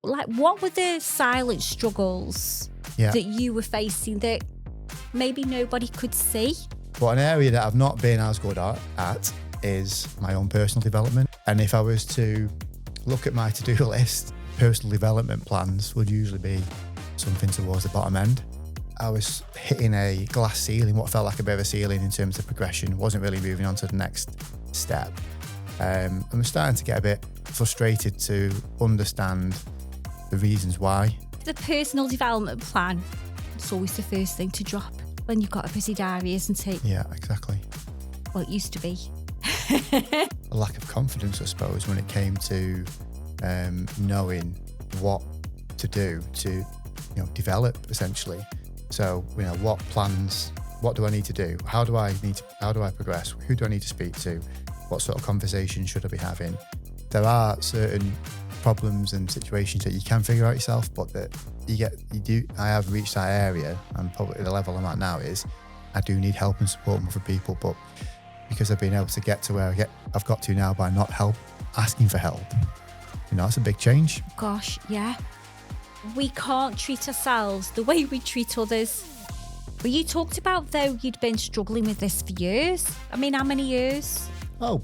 like, what were the silent struggles that you were facing that maybe nobody could see? But an area that I've not been as good at is my own personal development. And if I was to look at my to-do list, personal development plans would usually be something towards the bottom end. I was hitting a glass ceiling, what felt like a bit of a ceiling in terms of progression, wasn't really moving on to the next step. I'm starting to get a bit frustrated to understand the reasons why. The personal development plan, it's always the first thing to drop when you've got a busy diary, isn't it? Yeah, exactly. Well, it used to be. A lack of confidence, I suppose, when it came to knowing what to do to, develop essentially. So, what plans, what do I need to do? How do I progress? Who do I need to speak to? What sort of conversation should I be having? There are certain problems and situations that you can figure out yourself, but that I have reached that area, and probably the level I'm at now is I do need help and support from other people, but because I've been able to get to where I've got to now by not asking for help, that's a big change. Gosh, yeah. We can't treat ourselves the way we treat others. But you talked about, though, you'd been struggling with this for years. I mean, how many years? Oh,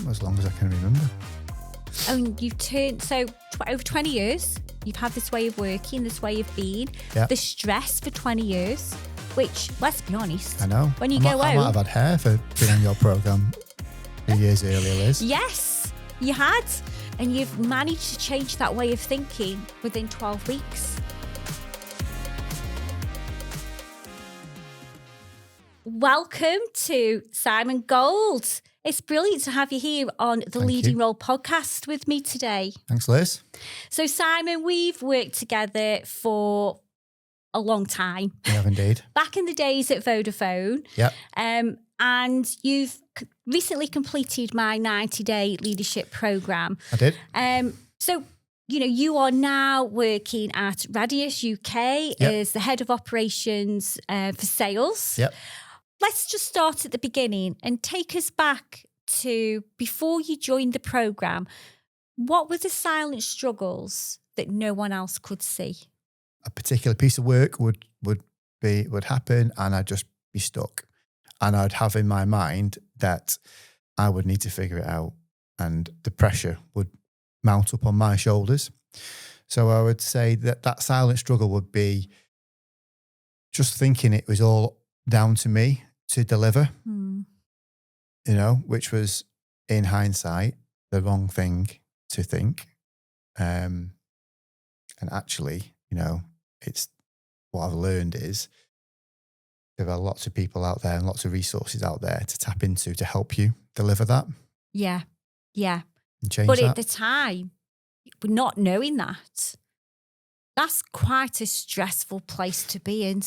as long as I can remember. And you've turned, over 20 years, you've had this way of working, this way of being, the stress for 20 years, which, let's be honest, I know. When you go home... I might have had hair for being on your programme a few years earlier, Liz. Yes, you had. And you've managed to change that way of thinking within 12 weeks. Welcome to Simon Gold. It's brilliant to have you here on the Leading Role podcast with me today. Thanks, Liz. So, Simon, we've worked together for a long time. We have indeed. Back in the days at Vodafone. Yep. And you've recently completed my 90-day leadership program. I did. So, you are now working at Radius UK as the head of operations for sales. Yep. Let's just start at the beginning and take us back to before you joined the program. What were the silent struggles that no one else could see? A particular piece of work would happen, and I'd just be stuck. And I'd have in my mind that I would need to figure it out, and the pressure would mount up on my shoulders. So I would say that silent struggle would be just thinking it was all down to me to deliver, which was, in hindsight, the wrong thing to think. And actually, it's what I've learned is there are lots of people out there and lots of resources out there to tap into to help you deliver that. Yeah, yeah. And change but that. At the time, not knowing that, that's quite a stressful place to be in,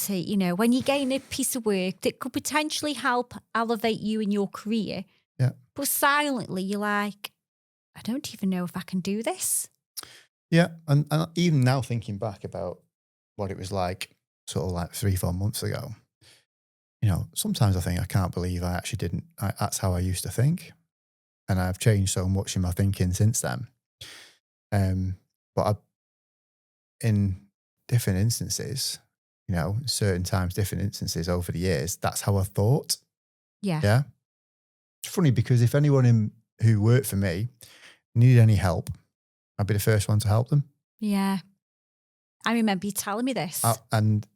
when you gain a piece of work that could potentially help elevate you in your career. Yeah. But silently, you're like, I don't even know if I can do this. Yeah. And even now thinking back about what it was like sort of like 3-4 months ago, sometimes I think I can't believe I actually didn't. That's how I used to think. And I've changed so much in my thinking since then. But in different instances, certain times, different instances over the years, that's how I thought. Yeah. Yeah. It's funny because if anyone who worked for me needed any help, I'd be the first one to help them. Yeah. I remember you telling me this. And,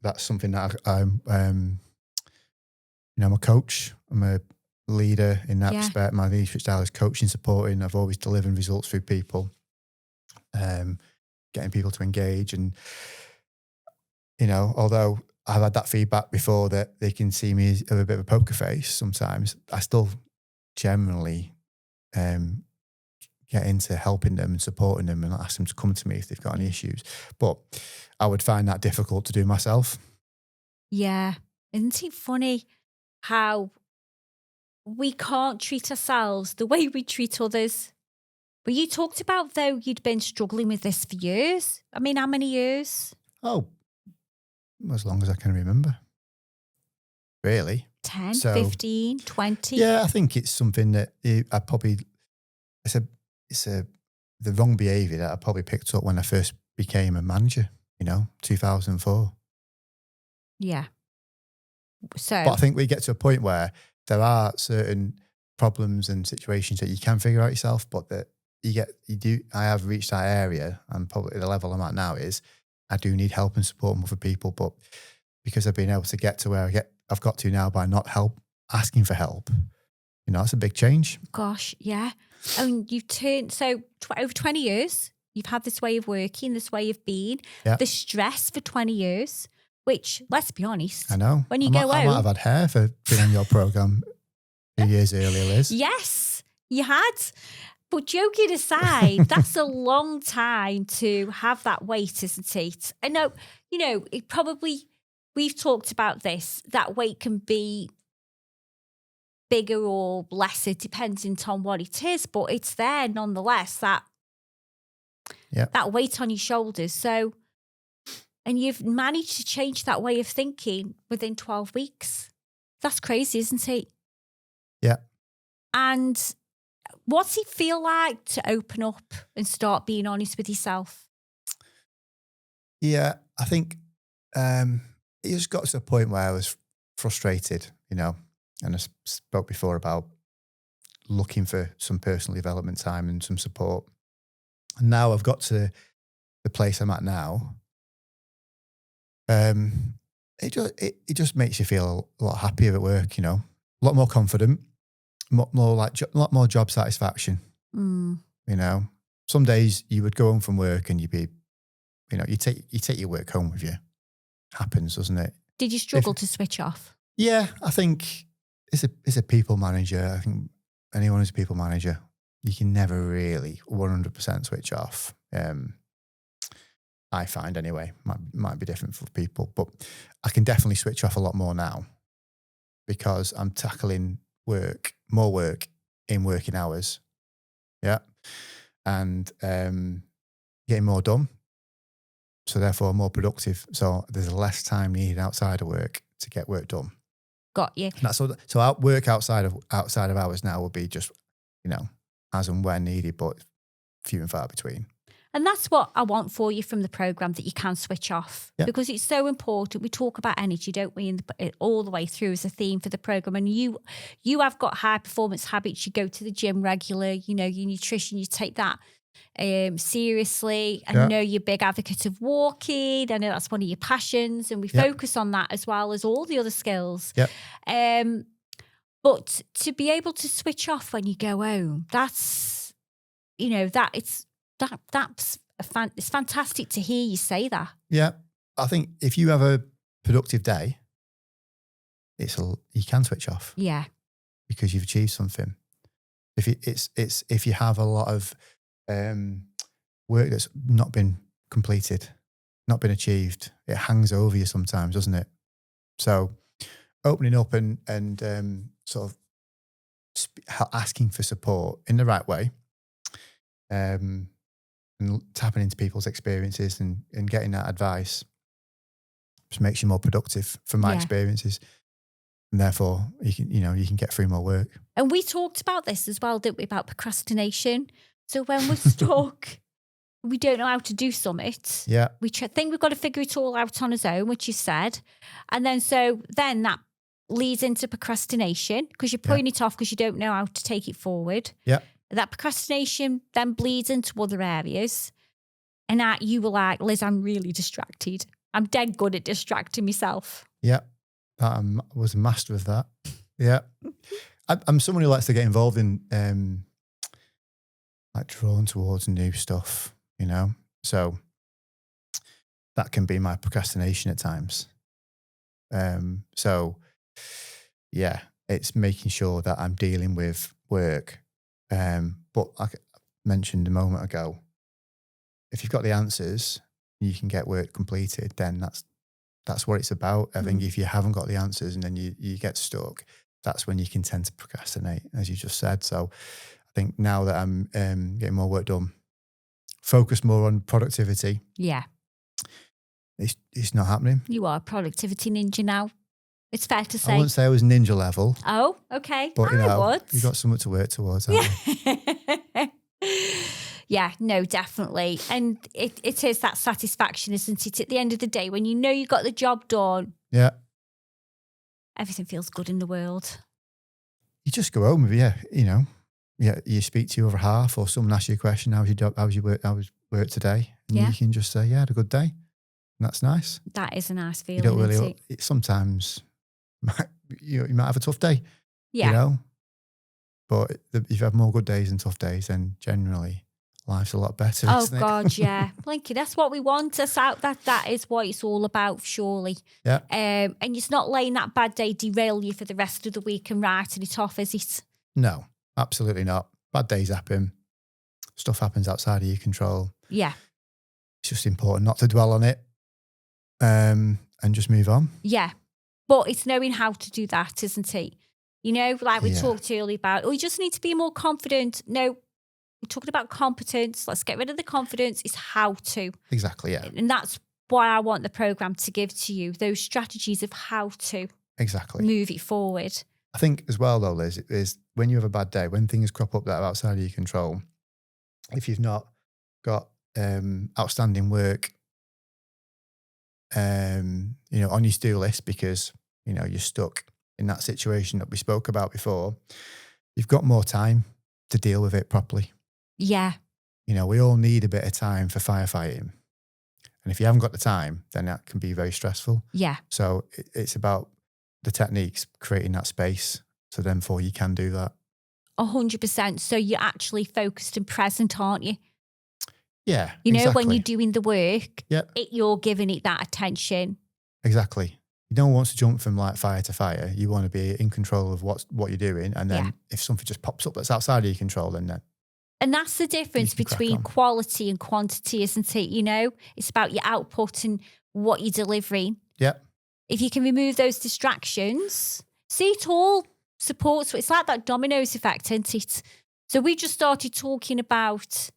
that's something that I'm a coach. I'm a leader in that respect. My leadership style is coaching, supporting. I've always delivered results through people, getting people to engage. And, although I've had that feedback before that they can see me as a bit of a poker face sometimes, I still generally get into helping them and supporting them and ask them to come to me if they've got any issues. But I would find that difficult to do myself. Yeah. Isn't it funny how we can't treat ourselves the way we treat others? But you talked about, though, you'd been struggling with this for years. I mean, how many years? Oh, as long as I can remember. Really. 10, 15, 20? Yeah, I think it's something that the wrong behaviour that I probably picked up when I first became a manager, 2004. Yeah. But So I think we get to a point where there are certain problems and situations that you can figure out yourself, but that I have reached that area, and probably the level I'm at now is I do need help and support from other people. But because I've been able to get to where I've got to now by not asking for help, that's a big change. gosh, yeah. And you've turned, over 20 years, you've had this way of working, this way of being, Yeah. the stress for 20 years, which, let's be honest, I know. when you I go might home. have had hair for being on your programme a few years earlier, Liz. Yes, you had. But joking aside, that's a long time to have that weight, isn't it? I know, it probably, we've talked about this, that weight can be bigger or lesser depending on what it is, but it's there nonetheless, that weight on your shoulders. So, and you've managed to change that way of thinking within 12 weeks. That's crazy, isn't it? Yeah. And what's it feel like to open up and start being honest with yourself? Yeah, I think it just got to a point where I was frustrated, and I spoke before about looking for some personal development time and some support. And now I've got to the place I'm at now. It just makes you feel a lot happier at work, a lot more confident, a lot more job satisfaction. Some days you would go home from work and you'd be, you take your work home with you. Happens, doesn't it? Did you struggle to switch off? Yeah, I think as a people manager, I think anyone who's a people manager, you can never really 100% switch off. I find anyway, might be different for people, but I can definitely switch off a lot more now because I'm tackling more work in working hours. Yeah. And getting more done. So therefore more productive. So there's less time needed outside of work to get work done. Got you. So work outside of hours now will be just, as and when needed, but few and far between. And that's what I want for you from the programme, that you can switch off, because it's so important. We talk about energy, don't we, all the way through as a theme for the programme. And you have got high performance habits. You go to the gym regular, your nutrition, you take that seriously. I know you're a big advocate of walking. I know that's one of your passions, and we focus on that as well as all the other skills. But to be able to switch off when you go home, that's it's fantastic to hear you say that. Yeah, I think if you have a productive day, you can switch off. Yeah, because you've achieved something. If you have a lot of work that's not been completed, not been achieved, it hangs over you sometimes, doesn't it? So opening up and sort of asking for support in the right way, and tapping into people's experiences and getting that advice just makes you more productive from my experiences. And therefore you can get through more work. And we talked about this as well, didn't we, about procrastination. So when we're stuck, we don't know how to do something. Yeah. We think we've got to figure it all out on his own, which you said. And then then that leads into procrastination because you're putting it off because you don't know how to take it forward. Yeah. That procrastination then bleeds into other areas. And you were like, Liz, I'm really distracted. I'm dead good at distracting myself. Yeah. I was a master of that. Yeah. I'm someone who likes to get involved in like drawn towards new stuff, so that can be my procrastination at times. So yeah, it's making sure that I'm dealing with work. But like I mentioned a moment ago, if you've got the answers, you can get work completed, then that's what it's about. I think if you haven't got the answers and then you get stuck, that's when you can tend to procrastinate, as you just said. So I think now that I'm getting more work done, focus more on productivity. Yeah. It's not happening. You are a productivity ninja now. It's fair to say. I wouldn't say I was ninja level. Oh, okay. But I would. you've got something to work towards, haven't you? Yeah, no, definitely. And it is that satisfaction, isn't it? At the end of the day, when you know you got the job done, Yeah. everything feels good in the world. You just go home with you speak to your other half, or someone asks you a question, how's your job, how was work today? And Yeah. you can just say, yeah, I had a good day. And that's nice. That is a nice You feeling, don't isn't really, it? sometimes you might have a tough day, Yeah. but if you have more good days than tough days, then generally life's a lot better, Oh isn't it? God, yeah. Blinky, that's what we want us out. That is what it's all about, surely. Yeah. And it's not letting that bad day derail you for the rest of the week and writing it off, is it? No, absolutely not. Bad days happen. Stuff happens outside of your control. Yeah. It's just important not to dwell on it, and just move on. Yeah. But it's knowing how to do that, isn't it? Like we Yeah. talked earlier about, you just need to be more confident. No, we're talking about competence. Let's get rid of the confidence. It's how to. Exactly, yeah. And that's why I want the program to give to you, those strategies of how to Exactly. move it forward. I think as well, though, Liz, is when you have a bad day, when things crop up that are outside of your control, if you've not got outstanding work, on your to-do list because, you're stuck in that situation that we spoke about before, you've got more time to deal with it properly. Yeah. We all need a bit of time for firefighting. And if you haven't got the time, then that can be very stressful. Yeah. So it's about the techniques, creating that space. So then you can do that. 100%. So you're actually focused and present, aren't you? Yeah. When you're doing the work, yep. You're giving it that attention. Exactly. You don't want to jump from like fire to fire. You want to be in control of what you're doing. And then if something just pops up that's outside of your control, then and that's the difference between quality and quantity, isn't it? It's about your output and what you're delivering. Yep. If you can remove those distractions, see, it all supports. It's like that dominoes effect, isn't it? So we just started talking about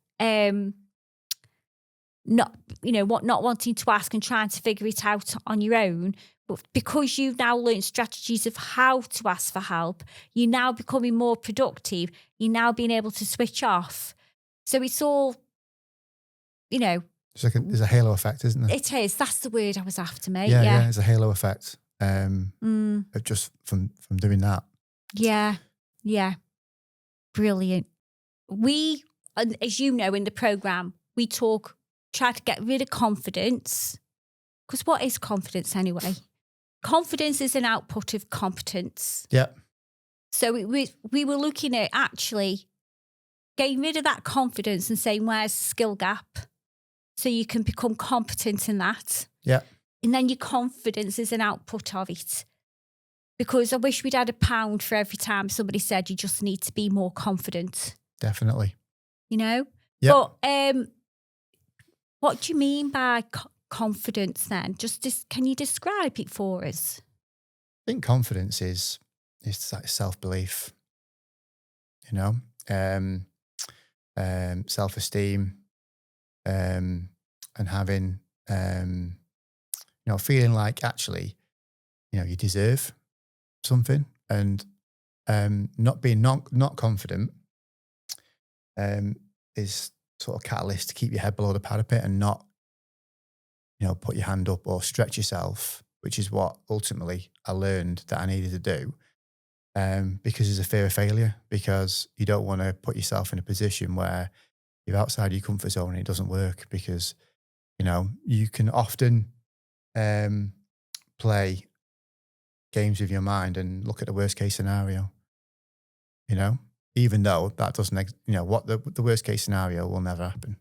not wanting to ask and trying to figure it out on your own. But because you've now learned strategies of how to ask for help, you're now becoming more productive. You're now being able to switch off. So it's all, It's like there's a halo effect, isn't there? It is. That's the word I was after, mate. Yeah. There's a halo effect of just from doing that. Yeah. Brilliant. We, as you know, in the program, we try to get rid of confidence. Because what is confidence anyway? Confidence is an output of competence. Yeah. So we were looking at actually getting rid of that confidence and saying, where's the skill gap? So you can become competent in that. Yeah. And then your confidence is an output of it. Because I wish we'd had £1 for every time somebody said you just need to be more confident. Definitely. Yeah. But what do you mean by confidence then? Can you describe it for us? I think confidence is like self-belief, self-esteem, and having, feeling like actually, you deserve something, and not being not confident is sort of catalyst to keep your head below the parapet and not, put your hand up or stretch yourself, which is what ultimately I learned that I needed to do, because there's a fear of failure, because you don't want to put yourself in a position where you're outside your comfort zone and it doesn't work, because, you can often play games with your mind and look at the worst case scenario, even though that doesn't, what the worst case scenario will never happen.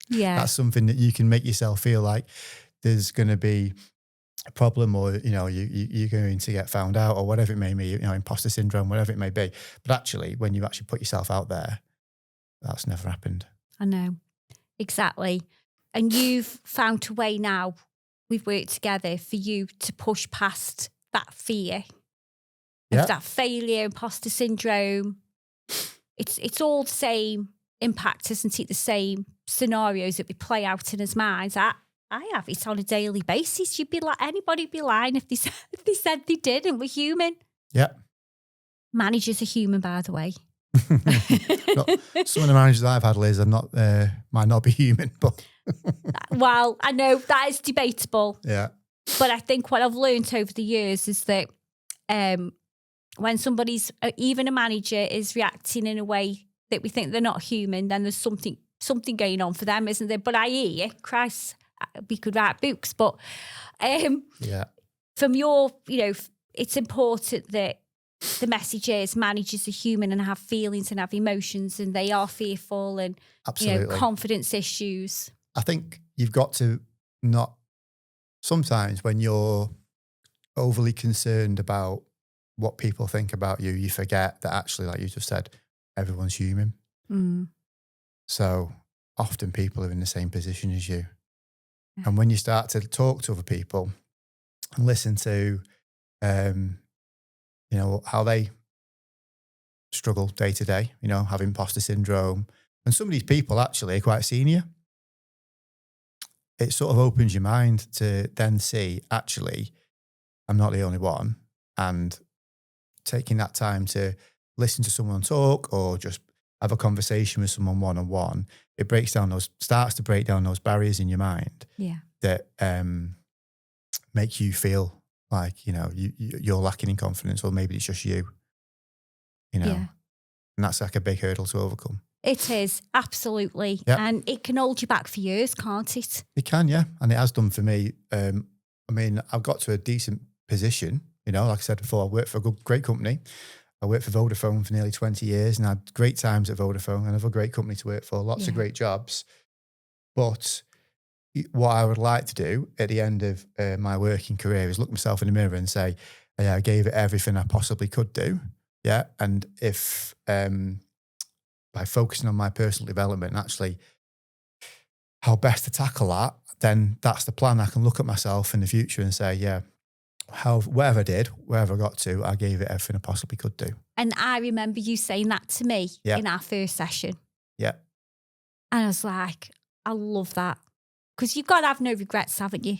Yeah. That's something that you can make yourself feel like there's going to be a problem, or, you're going to get found out, or whatever it may be, imposter syndrome, whatever it may be. But actually, when you actually put yourself out there, that's never happened. I know. Exactly. And you've found a way now, we've worked together for you to push past that fear of that failure, imposter syndrome. It's all the same impact, isn't it? The same scenarios that we play out in his minds. I have it on a daily basis. Anybody'd be lying if they said they didn't. We're human. Yeah. Managers are human, by the way. Not, some of the managers I've had, Liz, are not might not be human, but Well, I know that is debatable. yeah, But I think what I've learned over the years is that when somebody's, even a manager, is reacting in a way that we think they're not human, then there's something going on for them, isn't there? But I hear you, Christ, we could write books. But yeah, from your, it's important that the message is managers are human and have feelings and have emotions, and they are fearful and absolutely. confidence issues. I think you've got to not. Sometimes when you're overly concerned about what people think about you, you forget that actually, like you just said, everyone's human. Mm. So often people are in the same position as you. Yeah. And when you start to talk to other people and listen to, how they struggle day to day, have imposter syndrome. And some of these people actually are quite senior. It sort of opens your mind to then see, actually, I'm not the only one. And taking that time to listen to someone talk or just have a conversation with someone one-on-one, it starts to break down those barriers in your mind that make you feel like, you're lacking in confidence, or maybe it's just you, and that's like a big hurdle to overcome. It is, absolutely. Yep. And it can hold you back for years, can't it? It can, yeah. And it has done for me. I've got to a decent position, like I said before, I worked for a great company. I worked for Vodafone for nearly 20 years and I had great times at Vodafone, another great company to work for, lots of great jobs. But what I would like to do at the end of my working career is look myself in the mirror and say, yeah, I gave it everything I possibly could do. Yeah. And if by focusing on my personal development, actually how best to tackle that, then that's the plan. I can look at myself in the future and say, yeah, whatever I did, wherever I got to, I gave it everything I possibly could do. And I remember you saying that to me in our first session. Yeah. And I was like, I love that. Because you've got to have no regrets, haven't you?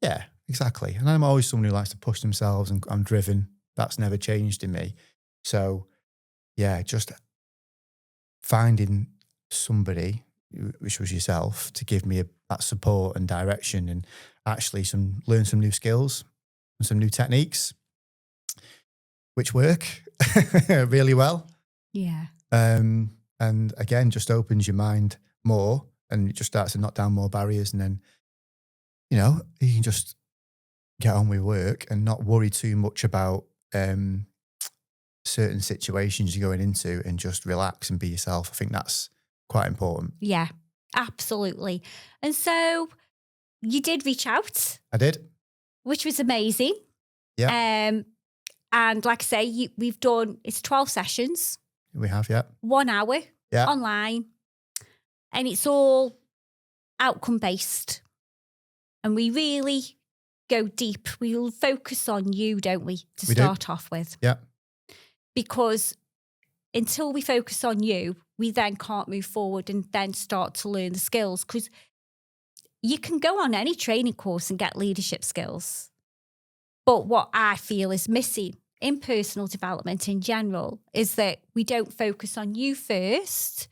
Yeah, exactly. And I'm always someone who likes to push themselves and I'm driven. That's never changed in me. So, yeah, just finding somebody, which was yourself, to give me that support and direction and actually learn some new skills and some new techniques, which work really well. Yeah. And again, just opens your mind more and it just starts to knock down more barriers. And then, you can just get on with work and not worry too much about certain situations you're going into and just relax and be yourself. I think that's quite important. Yeah, absolutely. And so you did reach out. I did. Which was amazing. Yeah. And like I say, we've done, it's 12 sessions. We have, yeah. 1 hour online. And it's all outcome based. And we really go deep. We'll focus on you, don't we, to start off with? Yeah. Because until we focus on you, we then can't move forward and then start to learn the skills. Because you can go on any training course and get leadership skills. But what I feel is missing in personal development in general is that we don't focus on you first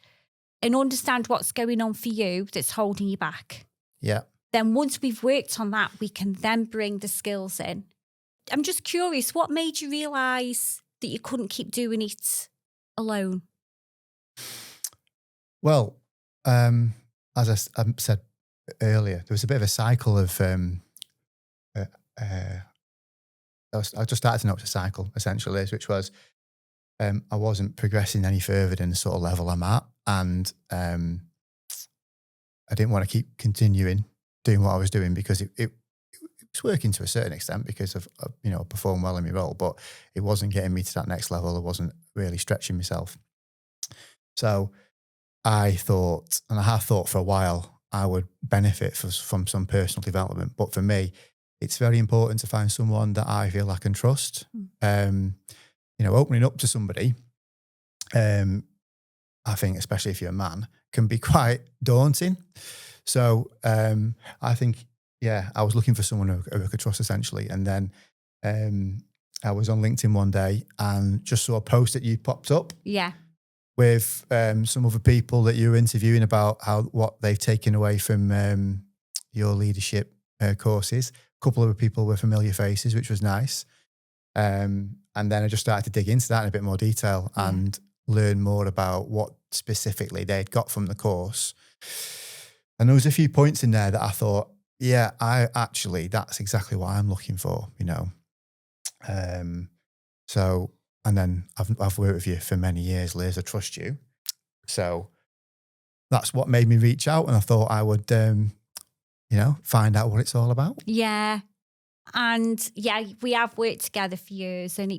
and understand what's going on for you that's holding you back. Yeah. Then once we've worked on that, we can then bring the skills in. I'm just curious, what made you realise that you couldn't keep doing it alone? Well, as I said earlier, there was a bit of a cycle of I just started to notice a cycle, essentially, which was I wasn't progressing any further than the sort of level I'm at. And I didn't want to keep continuing doing what I was doing because it was working to a certain extent because of I performed well in my role, but it wasn't getting me to that next level. I wasn't really stretching myself. So I thought, and I have thought for a while, I would benefit from some personal development. But for me, it's very important to find someone that I feel I can trust. Opening up to somebody, I think, especially if you're a man, can be quite daunting. So I think, I was looking for someone who I could trust, essentially. And then I was on LinkedIn one day and just saw a post that you popped up. Yeah. with some other people that you were interviewing about what they've taken away from your leadership courses. A couple of people were familiar faces, which was nice. And then I just started to dig into that in a bit more detail and learn more about what specifically they'd got from the course. And there was a few points in there that I thought, yeah, that's exactly what I'm looking for, you know. So, and then I've worked with you for many years, Liz. I trust you. So that's what made me reach out, and I thought I would, find out what it's all about. Yeah. And yeah, we have worked together for years, and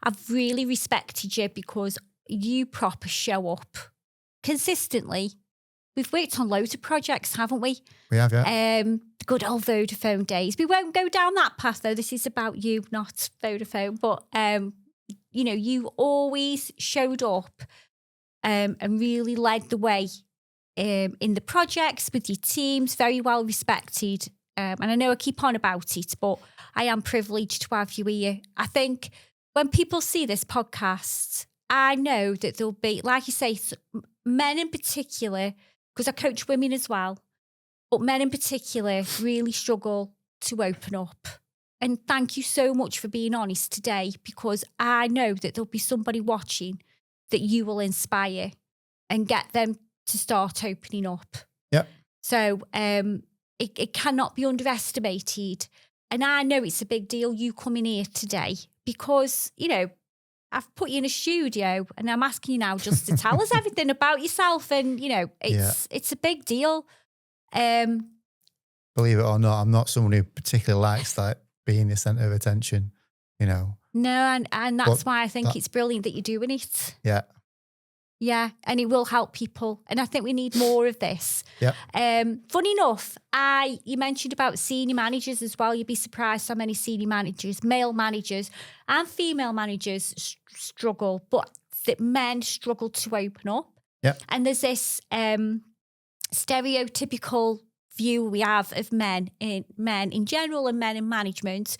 I've really respected you because you proper show up consistently. We've worked on loads of projects, haven't we? We have, yeah. The good old Vodafone days. We won't go down that path though. This is about you, not Vodafone. But, you always showed up and really led the way in the projects with your teams, very well respected. And I know I keep on about it, but I am privileged to have you here. I think when people see this podcast, I know that there'll be, like you say, men in particular, because I coach women as well, but men in particular really struggle to open up. And thank you so much for being honest today, because I know that there'll be somebody watching that you will inspire and get them to start opening up. Yep. So it cannot be underestimated. And I know it's a big deal you coming here today because, I've put you in a studio and I'm asking you now just to tell us everything about yourself. And, it's a big deal. Believe it or not, I'm not someone who particularly likes being the centre of attention, No, and that's why I think it's brilliant that you're doing it. Yeah. Yeah, and it will help people. And I think we need more of this. Yeah. Funny enough, you mentioned about senior managers as well. You'd be surprised how many senior managers, male managers and female managers struggle, but that men struggle to open up. Yeah. And there's this stereotypical view we have of men in general and men in management.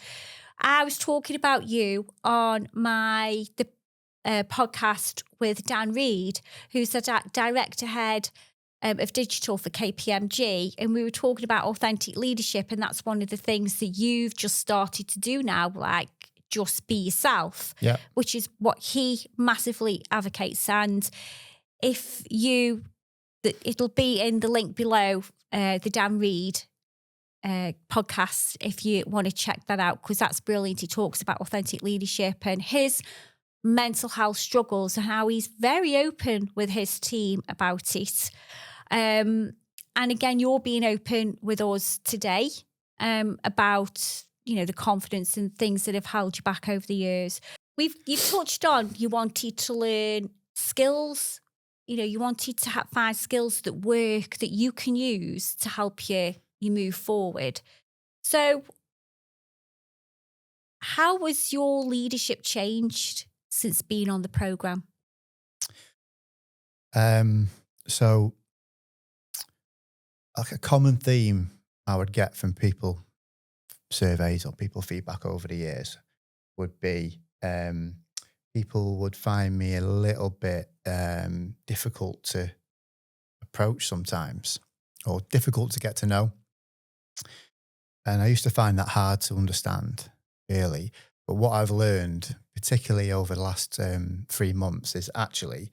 I was talking about you on the podcast with Dan Reed, who's the director head of digital for KPMG, and we were talking about authentic leadership, and that's one of the things that you've just started to do now, like just be yourself, which is what he massively advocates. And it'll be in the link below, the Dan Reed podcast, if you want to check that out, because that's brilliant. He talks about authentic leadership and his mental health struggles and how he's very open with his team about it. And again, you're being open with us today about, the confidence and things that have held you back over the years. You've touched on you wanted to learn skills. You wanted to find skills that work that you can use to help you move forward. So how has your leadership changed since being on the program? So like a common theme I would get from people surveys or people feedback over the years would be people would find me a little bit difficult to approach sometimes, or difficult to get to know. And I used to find that hard to understand, really. But what I've learned, particularly over the last 3 months, is actually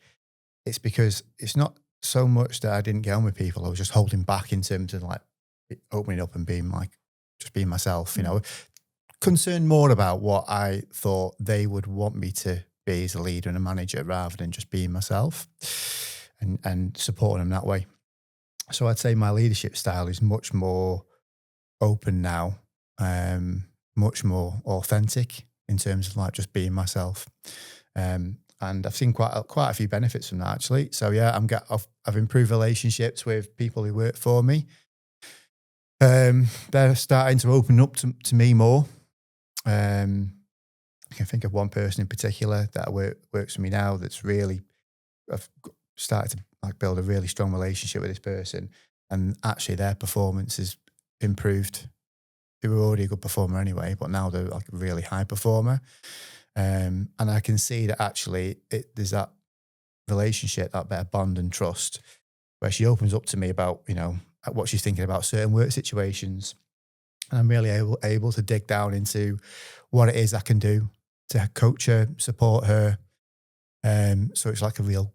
it's because it's not so much that I didn't get on with people. I was just holding back in terms of opening up and being just being myself, concerned more about what I thought they would want me to be as a leader and a manager rather than just being myself and supporting them that way. So I'd say my leadership style is much more open now, much more authentic in terms of just being myself. And I've seen quite a few benefits from that, actually. So yeah, I've improved relationships with people who work for me. They're starting to open up to me more. I can think of one person in particular that works for me now that's really, I've started to build a really strong relationship with this person, and actually their performance has improved. They were already a good performer anyway, but now they're a really high performer. And I can see that actually there's that relationship, that better bond and trust, where she opens up to me about, what she's thinking about certain work situations. And I'm really able to dig down into what it is I can do to coach her, support her. So it's like a real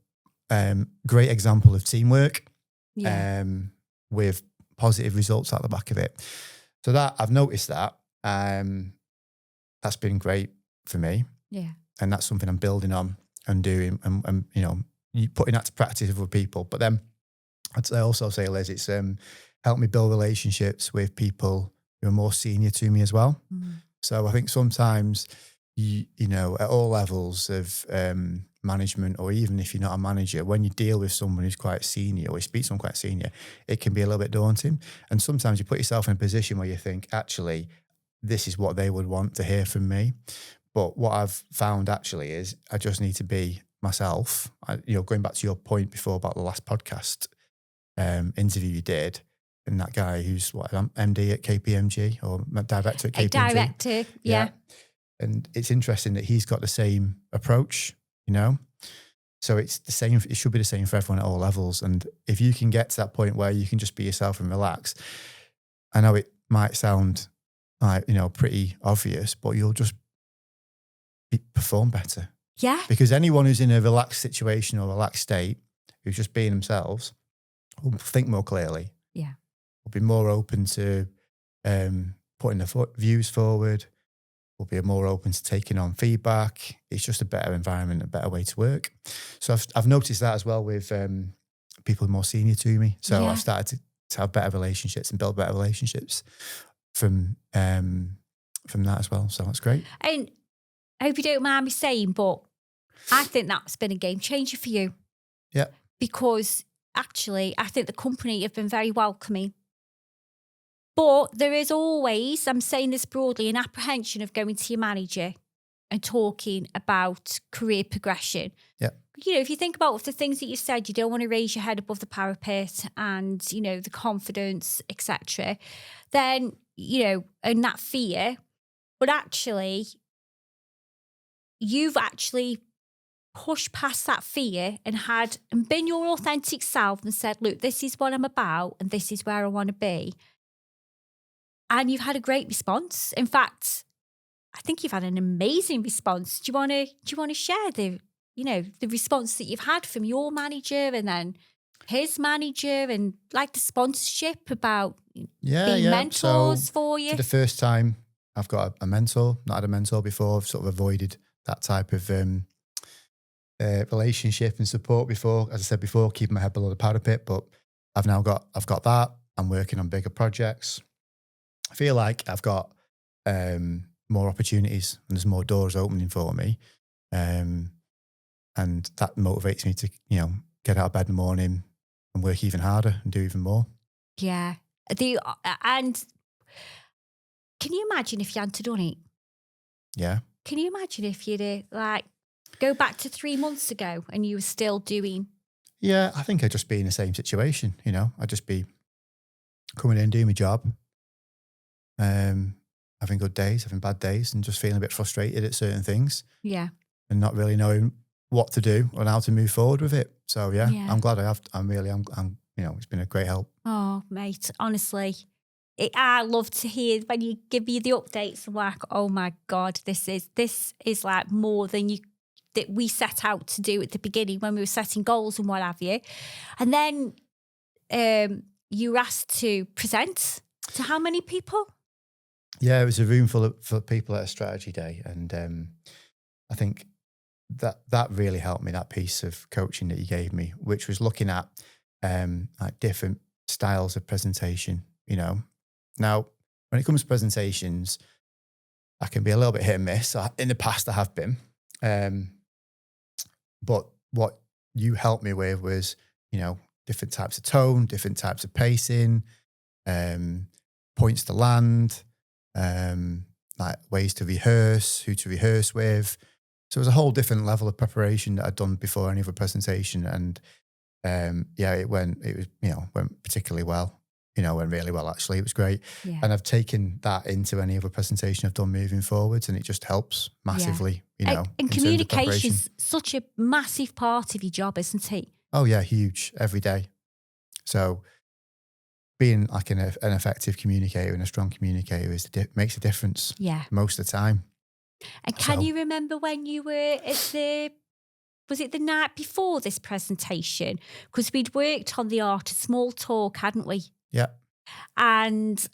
great example of teamwork, Yeah. with positive results out the back of it. So that I've noticed that that's been great for me, Yeah. and that's something I'm building on and doing, and you putting that to practice with other people. But then I'd also say, Liz, it's helped me build relationships with people who are more senior to me as well. Mm. So I think sometimes, at all levels of management, or even if you're not a manager, when you deal with someone who's quite senior, or you speak to someone quite senior, it can be a little bit daunting. And sometimes you put yourself in a position where you think, actually, this is what they would want to hear from me. But what I've found actually is I just need to be myself. Going back to your point before about the last podcast interview you did, and that guy who's MD at KPMG, or director at A KPMG. director. Yeah. And it's interesting that he's got the same approach, So it's the same. It should be the same for everyone at all levels. And if you can get to that point where you can just be yourself and relax, I know it might sound like, pretty obvious, but you'll just perform better. Yeah. Because anyone who's in a relaxed situation or relaxed state, who's just being themselves, will think more clearly. Yeah. Will be more open to putting their views forward. Will be more open to taking on feedback. It's just a better environment, a better way to work. So I've noticed that as well with people more senior to me. So Yeah. I've started to have better relationships and build better relationships from that as well. So that's great. And I hope you don't mind me saying, but I think that's been a game changer for you. Yeah. Because actually, I think the company have been very welcoming. But there is always, I'm saying this broadly, an apprehension of going to your manager and talking about career progression. Yeah. If you think about the things that you said, you don't want to raise your head above the parapet and, the confidence, etc. Then, and that fear, but actually, you've actually pushed past that fear and been your authentic self and said, look, this is what I'm about and this is where I want to be. And you've had a great response. In fact, I think you've had an amazing response. Do you want to share the response that you've had from your manager and then his manager, and like the sponsorship about being mentors for you? For the first time, I've got a mentor. Not had a mentor before. I've sort of avoided that type of relationship and support before. As I said before, keeping my head below the parapet. But I've got that. I'm working on bigger projects. I feel like I've got more opportunities and there's more doors opening for me. And that motivates me to, get out of bed in the morning and work even harder and do even more. Yeah. And can you imagine if you hadn't done it? Yeah. Can you imagine if you'd go back to 3 months ago and you were still doing? Yeah, I think I'd just be in the same situation, I'd just be coming in, doing my job, having good days, having bad days, and just feeling a bit frustrated at certain things. Yeah. And not really knowing what to do and how to move forward with it. So yeah. I'm glad I have. I'm it's been a great help. Oh, mate, honestly, I love to hear when you give me the updates. I'm like, oh my God, this is like more than that we set out to do at the beginning when we were setting goals and what have you. And then you were asked to present to how many people? Yeah, it was a room full of people at a strategy day. And I think that really helped me, that piece of coaching that you gave me, which was looking at like different styles of presentation, Now, when it comes to presentations, I can be a little bit hit and miss. In the past, I have been. But what you helped me with was, different types of tone, different types of pacing, points to land, like ways to rehearse, who to rehearse with. So it was a whole different level of preparation that I'd done before any other presentation. And it went particularly well. went really well, actually. It was great. Yeah. And I've taken that into any other presentation I've done moving forwards, and it just helps massively, And in terms of preparation. communication's such a massive part of your job, isn't it? Oh, yeah, huge, every day. So being like an effective communicator and a strong communicator makes a difference most of the time. And can you remember when you were at was it the night before this presentation? Because we'd worked on the art of small talk, hadn't we? Yeah. And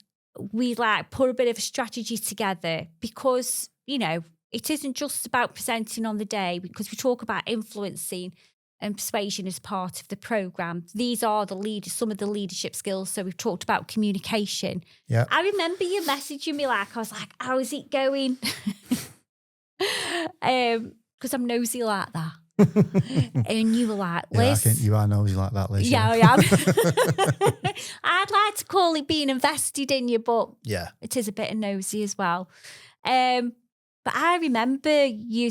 we put a bit of a strategy together because, it isn't just about presenting on the day, because we talk about influencing and persuasion as part of the program. These are some of the leadership skills. So we've talked about communication. Yeah. I remember you messaging me I was like, how is it going? Because I'm nosy like that. And you were like, Liz. Yeah, you are nosy like that, Liz. Yeah, I am. I'd like to call it being invested in you, but it is a bit of nosy as well. But I remember you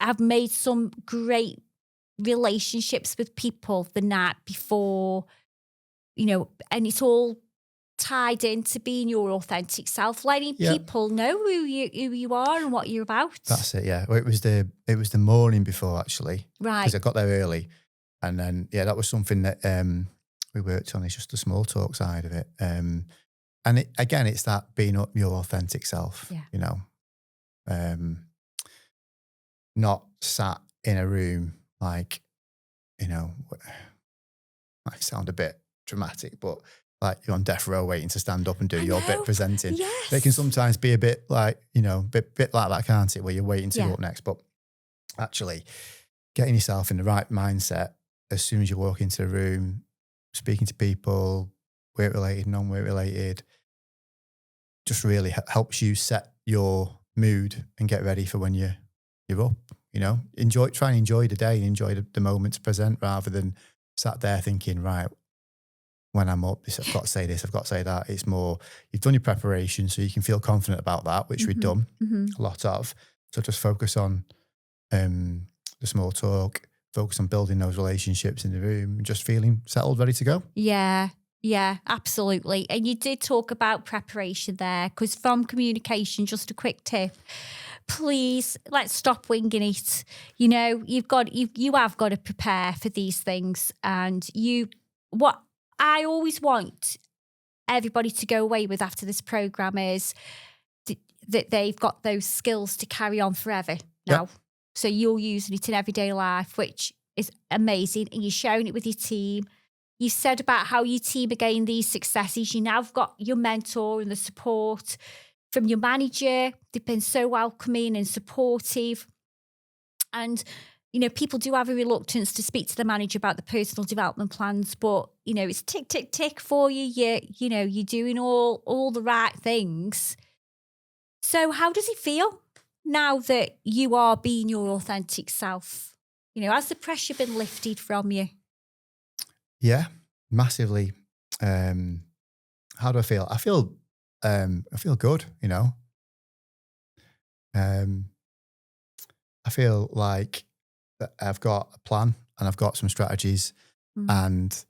I've made some great relationships with people the night before, and it's all tied into being your authentic self, letting people know who you are and what you're about. That's it. Yeah. Well, it was the morning before, actually, right? Because I got there early, and then that was something that we worked on. Is just the small talk side of it, and it's that being up your authentic self. Not sat in a room might sound a bit dramatic, but like you're on death row waiting to stand up and do your bit presenting. Yes. They can sometimes be a bit like, bit like that, can't it? Where you're waiting to go up next. But actually getting yourself in the right mindset as soon as you walk into the room, speaking to people, work related, non-work related, just really helps you set your mood and get ready for when you're up. Try and enjoy the day and enjoy the moment to present, rather than sat there thinking, right, when I'm up, I've got to say this, I've got to say that. It's more, you've done your preparation so you can feel confident about that, which we've done a lot of. So just focus on the small talk, focus on building those relationships in the room, and just feeling settled, ready to go. Yeah, absolutely. And you did talk about preparation there, because from communication, just a quick tip, please, let's stop winging it. You have got to prepare for these things. And what I always want everybody to go away with after this program is that they've got those skills to carry on forever now. Yep. So you're using it in everyday life, which is amazing. And you're sharing it with your team. You said about how your team are getting these successes. You now have got your mentor and the support from your manager. They've been so welcoming and supportive. And, people do have a reluctance to speak to the manager about the personal development plans, but, it's tick, tick, tick for you. You're doing all the right things. So how does it feel now that you are being your authentic self? Has the pressure been lifted from you? Yeah, massively. How do I feel? I feel good, I feel like I've got a plan and I've got some strategies, and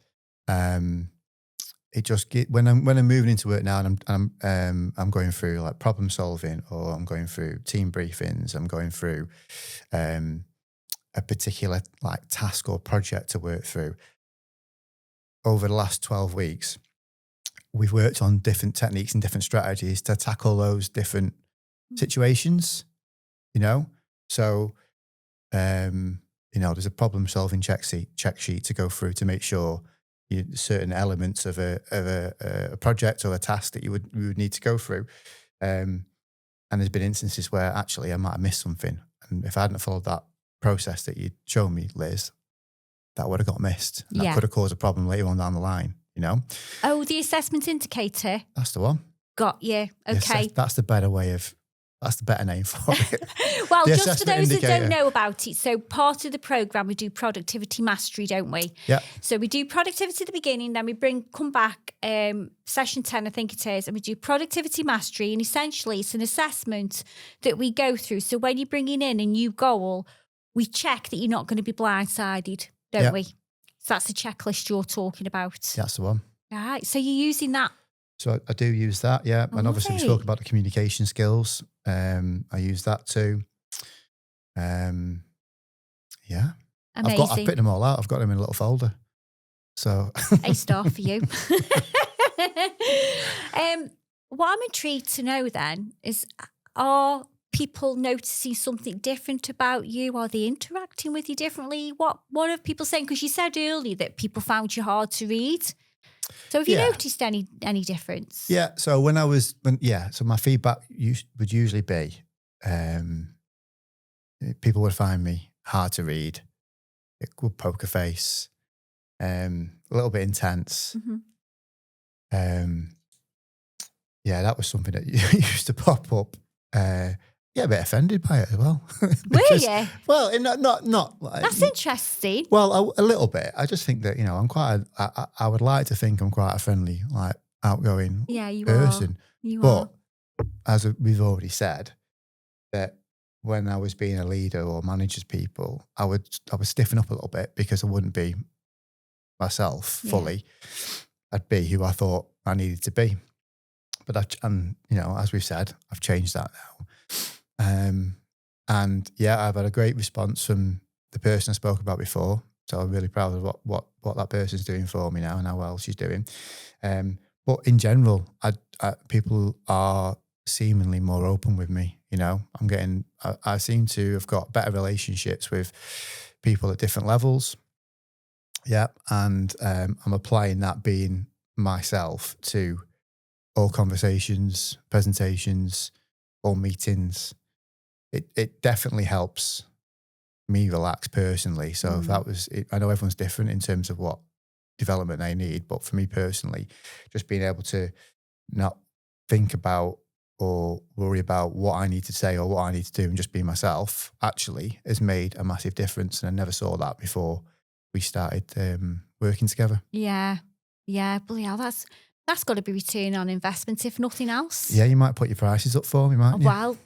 it just when I'm moving into work now, and I'm going through like problem solving, or I'm going through team briefings, I'm going through a particular like task or project to work through. Over the last 12 weeks, we've worked on different techniques and different strategies to tackle those different situations, So, there's a problem solving check sheet to go through to make sure certain elements of a project or a task that we would need to go through. And there's been instances where actually I might have missed something. And if I hadn't followed that process that you'd shown me, Liz, that would have got missed. And that could have caused a problem later on down the line, Oh, the assessment indicator. That's the one. Got you. Okay. That's the better name for it. Well, just for those that don't know about it, so part of the programme we do productivity mastery, don't we? Yeah. So we do productivity at the beginning, then we come back, session 10 I think it is, and we do productivity mastery, and essentially it's an assessment that we go through. So when you're bringing in a new goal, we check that you're not going to be blindsided, don't we? So that's the checklist you're talking about. That's the one. Right. So you're using that. So I do use that, yeah. I And love obviously we it. spoke about the communication skills. I use that too. Yeah. I Amazing. picked them all out. I've got them in a little folder. So A star for you. What I'm intrigued to know then is, are people noticing something different about you? Are they interacting with you differently? What are people saying? Because you said earlier that people found you hard to read. So have you yeah. noticed any difference? Yeah. So so my feedback would usually be people would find me hard to read, a good poker face, a little bit intense. Mhm. Yeah, that was something that used to pop up. Yeah, a bit offended by it as well. Were you? Well, not like, That's interesting. well, a little bit. I just think that I'm I would like to think I'm quite a friendly, like outgoing Yeah, you are. person. You are. But as we've already said, that when I was being a leader or manages people, I would stiffen up a little bit because I wouldn't be myself fully. I'd be who I thought I needed to be. But as we've said, I've changed that now. And yeah, I've had a great response from the person I spoke about before. So I'm really proud of what that person's doing for me now and how well she's doing. But in general, people are seemingly more open with me. I seem to have got better relationships with people at different levels. Yeah. And I'm applying that being myself to all conversations, presentations, all meetings. It definitely helps me relax personally. So if that was it, I know everyone's different in terms of what development they need, but for me personally, just being able to not think about or worry about what I need to say or what I need to do and just be myself actually has made a massive difference. And I never saw that before we started working together. Yeah. Yeah. Bloody hell, that's got to be return on investment, if nothing else. Yeah, you might put your prices up for me, mightn't you? Well,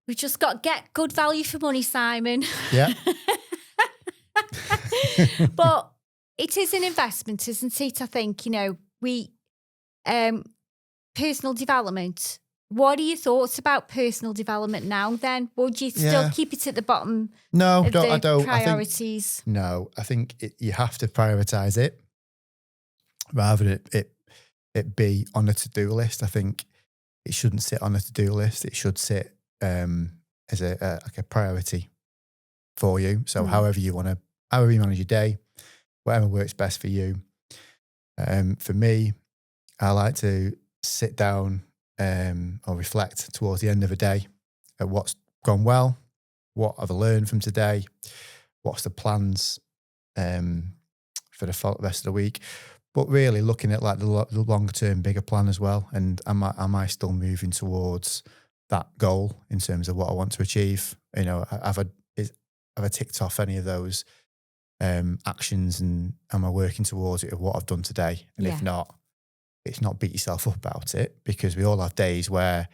we just got to get good value for money, Simon. Yeah. But it is an investment, isn't it? I think, we personal development. What are your thoughts about personal development now then? Would you still keep it at the bottom No, of I don't. priorities? I think you have to prioritize it rather than it be on a to-do list. I think it shouldn't sit on a to-do list. It should sit as a priority for you. So however you manage your day, whatever works best for you. For me, I like to sit down or reflect towards the end of a day at what's gone well, what have I learned from today, what's the plans for the rest of the week. But really looking at like the longer term, bigger plan as well. And am I still moving towards that goal in terms of what I want to achieve? Have I ticked off any of those actions, and am I working towards it of what I've done today? And if not, it's not beat yourself up about it, because we all have days where,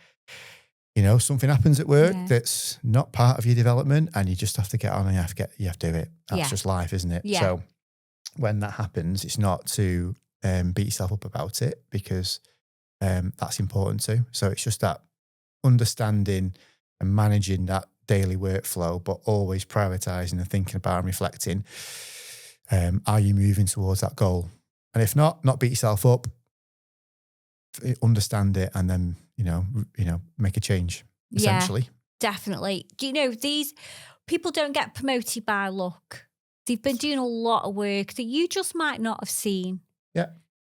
something happens at work that's not part of your development and you just have to get on and you have to do it. That's just life, isn't it? Yeah. So when that happens, it's not to beat yourself up about it, because that's important too. So it's just that understanding and managing that daily workflow, but always prioritizing and thinking about and reflecting, are you moving towards that goal? And if not beat yourself up, understand it, and then, make a change, essentially. Yeah, definitely. Do you know, these people don't get promoted by luck. They've been doing a lot of work that you just might not have seen. Yeah.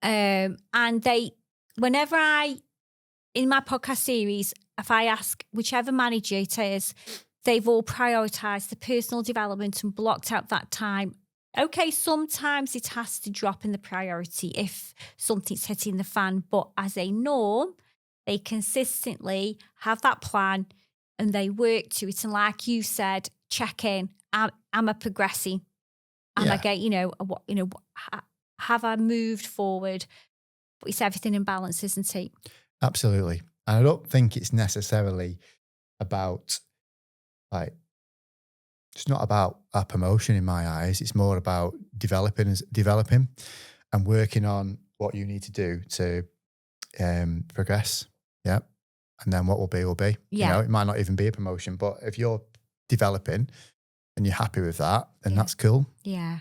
And whenever in my podcast series, if I ask whichever manager it is, they've all prioritized the personal development and blocked out that time. Okay, sometimes it has to drop in the priority if something's hitting the fan, but as a norm, they consistently have that plan and they work to it. And like you said, check in. Am I progressing? Am I getting, have I moved forward? But it's everything in balance, isn't it? Absolutely. And I don't think it's necessarily about like It's not about a promotion in my eyes. It's more about developing and working on what you need to do to progress. Yeah. And then what will be, will be. You Yeah. know, it might not even be a promotion, but if you're developing and you're happy with that, then Yeah. that's cool. Yeah.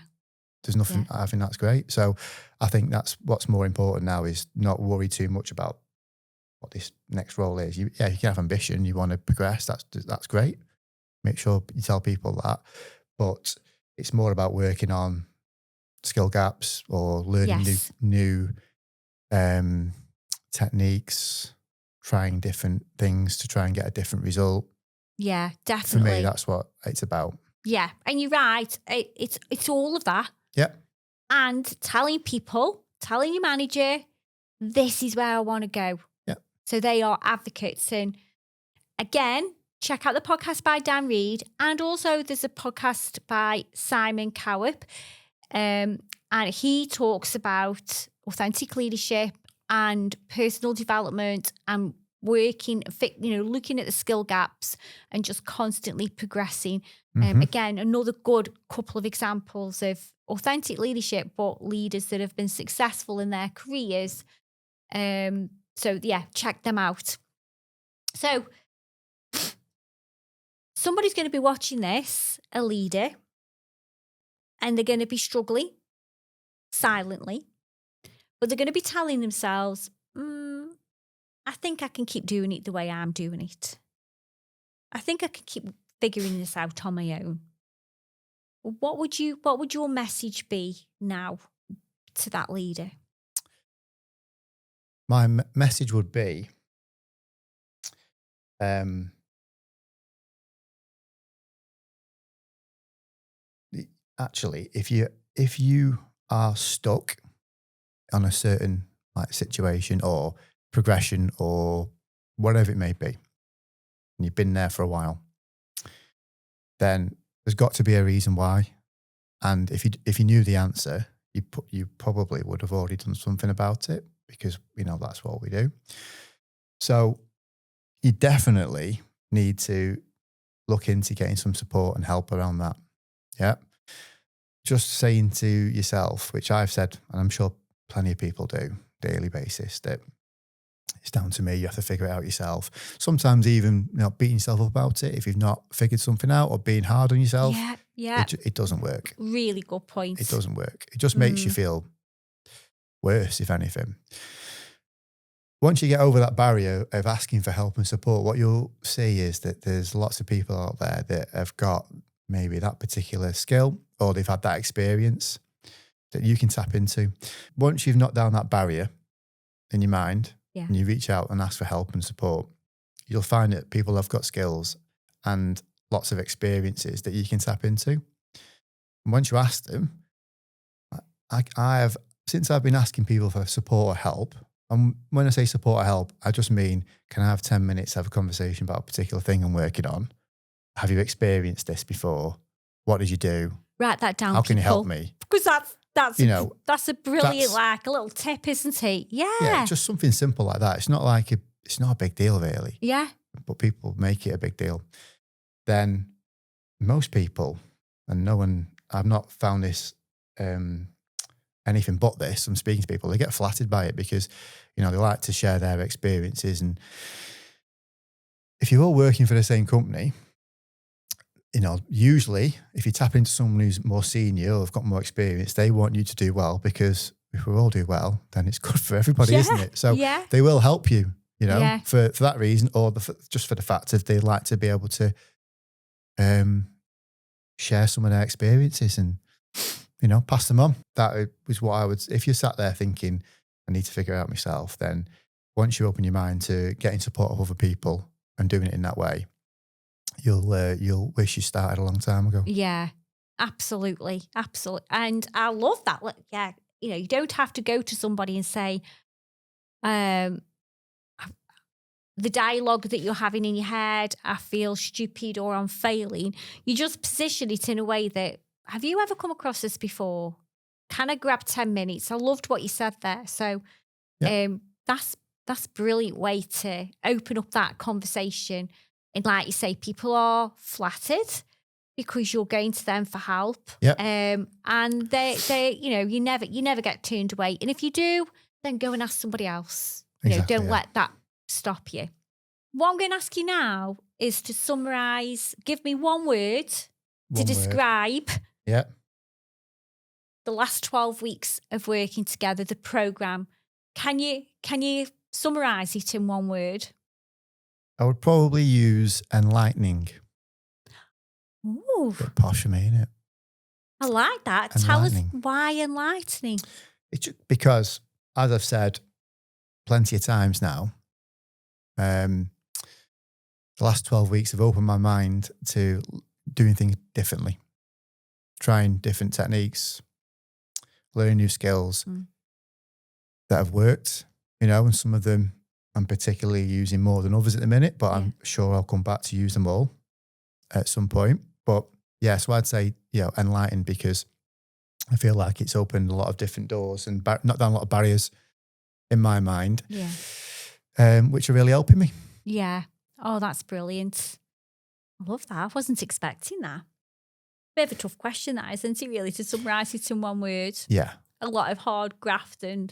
There's nothing, I think that's great. So I think that's what's more important now, is not worry too much about what this next role is. You can have ambition, you want to progress, that's great. Make sure you tell people that. But it's more about working on skill gaps or learning Yes. new techniques, trying different things to try and get a different result. Yeah, For definitely. me, that's what it's about. Yeah, and you're right. It's all of that. Yep. And telling your manager, this is where I want to go. Yep. So they are advocates. And again, check out the podcast by Dan Reed. And also there's a podcast by Simon Cowip. And he talks about authentic leadership and personal development and working, looking at the skill gaps and just constantly progressing. Again, another good couple of examples of authentic leadership, but leaders that have been successful in their careers. So yeah, check them out. So somebody's going to be watching this, a leader, and they're going to be struggling silently, but they're going to be telling themselves, I think I can keep doing it the way I'm doing it. I think I can keep figuring this out on my own. What would your message be now to that leader? My message would be, actually, if you are stuck on a certain situation or progression or whatever it may be, and you've been there for a while, then there's got to be a reason why. And if you knew the answer, you probably would have already done something about it, because that's what we do. So you definitely need to look into getting some support and help around that. Yeah. Just saying to yourself, which I've said, and I'm sure plenty of people do daily basis, that it's down to me. You have to figure it out yourself. Sometimes even beating yourself up about it if you've not figured something out, or being hard on yourself. Yeah. It doesn't work. Really good point. It doesn't work. It just makes you feel worse, if anything. Once you get over that barrier of asking for help and support, what you'll see is that there's lots of people out there that have got maybe that particular skill, or they've had that experience that you can tap into. Once you've knocked down that barrier in your mind, and you reach out and ask for help and support, you'll find that people have got skills and lots of experiences that you can tap into. And once you ask them, since I've been asking people for support or help, and when I say support or help, I just mean, can I have 10 minutes to have a conversation about a particular thing I'm working on? Have you experienced this before? What did you do? Write that down. How can you help me? Because that's a brilliant, a little tip, isn't it? Yeah, just something simple like that. It's not a big deal, really. Yeah. But people make it a big deal. Then most people, and I've not found this anything but this, I'm speaking to people, they get flattered by it, because they like to share their experiences. And if you're all working for the same company, usually if you tap into someone who's more senior or have got more experience, they want you to do well, because if we all do well, then it's good for everybody, isn't it? So they will help you, for that reason, or just for the fact that they like to be able to share some of their experiences and, pass them on. That was what I would, if you're sat there thinking, I need to figure it out myself, then once you open your mind to getting support of other people and doing it in that way, you'll wish you started a long time ago. Yeah, absolutely. And I love that. Yeah, you don't have to go to somebody and say, the dialogue that you're having in your head, I feel stupid or I'm failing. You just position it in a way that, have you ever come across this before? Can I grab 10 minutes? I loved what you said there. So that's a brilliant way to open up that conversation. And like you say, people are flattered. because you're going to them for help. Yep. And they, you never get turned away. And if you do, then go and ask somebody else. Exactly, Don't yeah. let that stop you. What I'm going to ask you now is to summarize. Give me one word to One word. describe Yeah. the last 12 weeks of working together, the program. Can you summarize it in one word? I would probably use enlightening. Ooh, Bit posh of me, innit? I like that. Tell us Enlightening. why enlightening. It's just because, as I've said plenty of times now, the last 12 weeks have opened my mind to doing things differently, trying different techniques, learning new skills that have worked, and some of them I'm particularly using more than others at the minute, but I'm sure I'll come back to use them all at some point. But yeah, so I'd say, enlightened, because I feel like it's opened a lot of different doors and knocked down a lot of barriers in my mind, which are really helping me. Yeah. Oh, that's brilliant. I love that. I wasn't expecting that. Bit of a tough question, that, isn't it, really, to summarise it in one word? Yeah. A lot of hard graft and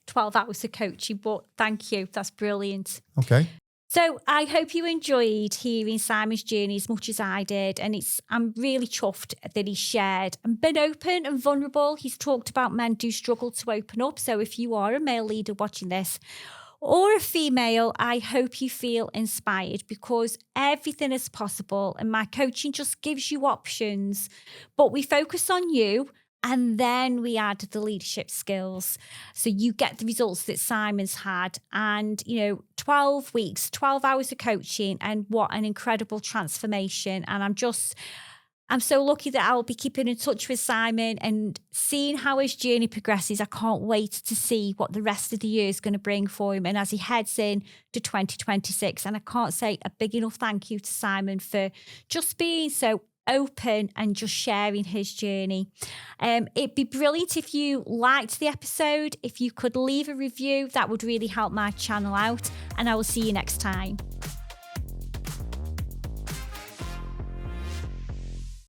12 hours of coaching, but thank you. That's brilliant. Okay. So I hope you enjoyed hearing Simon's journey as much as I did. And I'm really chuffed that he shared and been open and vulnerable. He's talked about men do struggle to open up. So if you are a male leader watching this, or a female, I hope you feel inspired, because everything is possible and my coaching just gives you options, but we focus on you and then we add the leadership skills so you get the results that Simon's had. And 12 weeks, 12 hours of coaching, and what an incredible transformation. And I'm so lucky that I'll be keeping in touch with Simon and seeing how his journey progresses. I can't wait to see what the rest of the year is going to bring for him, and as he heads in to 2026. And I can't say a big enough thank you to Simon for just being so open and just sharing his journey. It'd be brilliant if you liked the episode. If you could leave a review, that would really help my channel out. And I will see you next time.